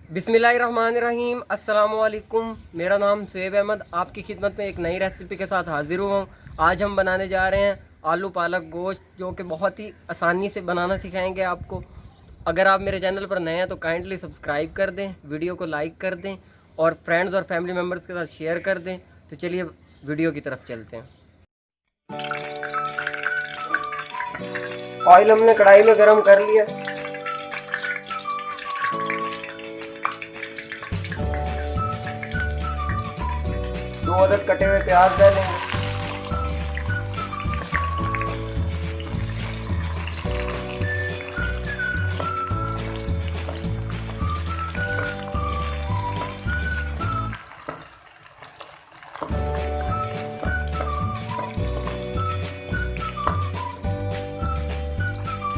बिस्मिल्लाहिर्रहमानिर्रहीम। अस्सलामुअलैकुम। मेरा नाम सुहेब अहमद आपकी खिदमत में एक नई रेसिपी के साथ हाजिर हुआ हूँ। आज हम बनाने जा रहे हैं आलू पालक गोश्त, जो कि बहुत ही आसानी से बनाना सिखाएंगे आपको। अगर आप मेरे चैनल पर नए हैं तो काइंडली सब्सक्राइब कर दें, वीडियो को लाइक कर दें और फ्रेंड्स और फैमिली मेम्बर्स के साथ शेयर कर दें। तो चलिए वीडियो की तरफ चलते हैं। ऑयल हमने कढ़ाई में गरम कर लिया। दो अदद कटे हुए प्याज डालेंगे।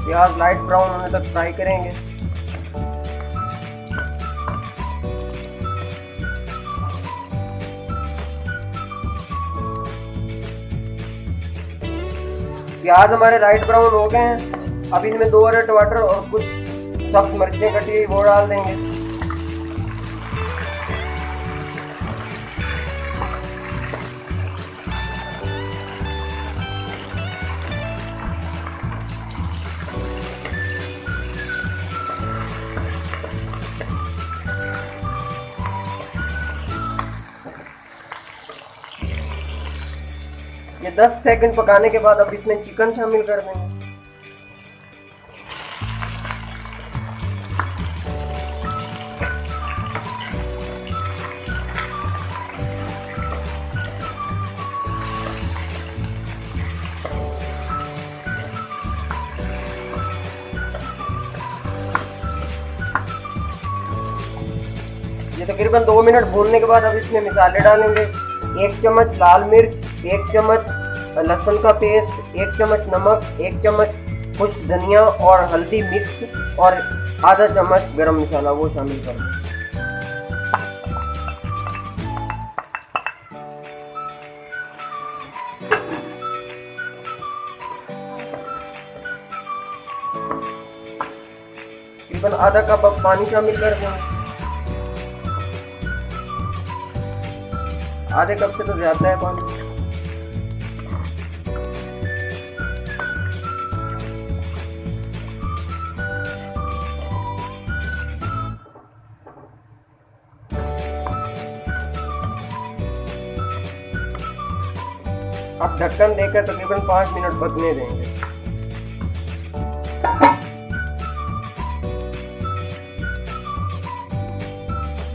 प्याज लाइट ब्राउन होने तक फ्राई करेंगे। प्याज हमारे लाइट ब्राउन हो गए हैं। अब इसमें 2 अदद टमाटर और कुछ सख्त मिर्चें कटी हुई वो डाल देंगे। ये 10 सेकंड पकाने के बाद अब इसमें चिकन शामिल कर देंगे। ये तकरीबन 2 मिनट भूनने के बाद अब इसमें मसाले डालेंगे। 1 चम्मच लाल मिर्च, 1 चम्मच लहसुन का पेस्ट, 1 चम्मच नमक, 1 चम्मच खुश्क धनिया और हल्दी मिक्स और आधा चम्मच गरम मसाला वो शामिल कर दें। तकरीबन आधा कप अब पानी शामिल कर दें। आधे कप से तो ज्यादा है पानी। अब ढक्कन देकर तकरीबन 5 मिनट पकने देंगे।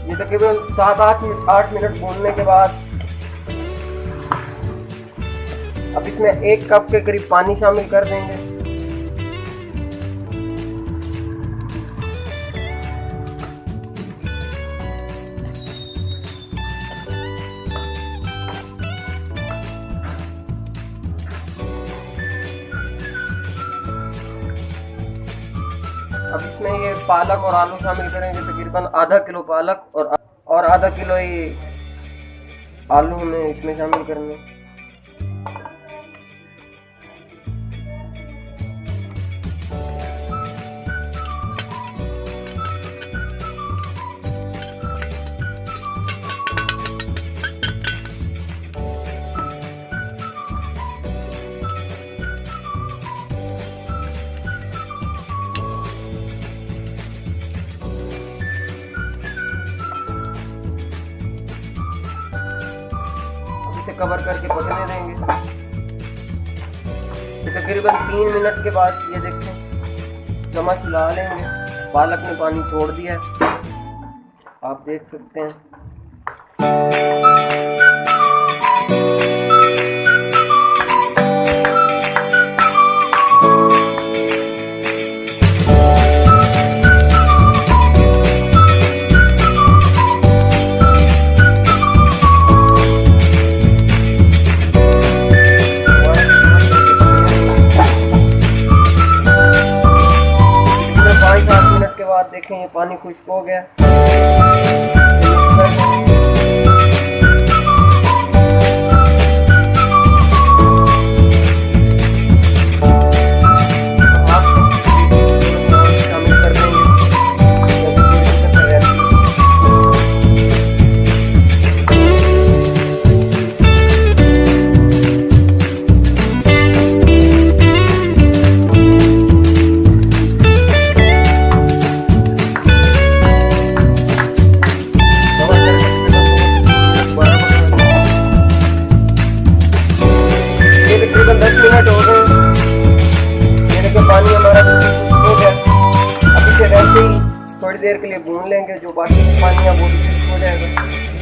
ये तकरीबन 7-8 मिनट भूनने के बाद अब इसमें 1 कप के करीब पानी शामिल कर देंगे। अब इसमें ये पालक और आलू शामिल करेंगे। तकरीबन आधा किलो पालक और आधा किलो ये आलू हमें इसमें शामिल करने। कवर करके पकने देंगे। तकरीबन 3 मिनट के बाद ये देखें चम्मच हिला लेंगे। पालक ने पानी छोड़ दिया है, आप देख सकते हैं। देखें ये पानी खुश्क हो गया। शामिल कर देंगे। भून लेंगे, जो बाकी पानी है वो भी फिक्स हो जाएगा।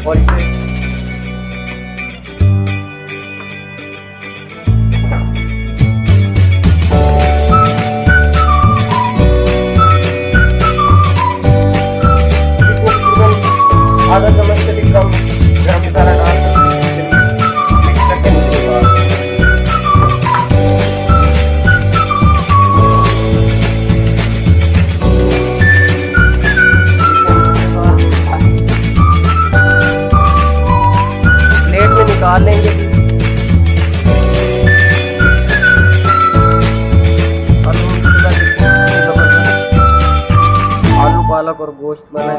और इसे आधा चम्मच से भी कम गरम मसाला डाल मिक्स करके निकाल। प्लेट में निकाल लेंगे। आलू पालक और गोश्त बना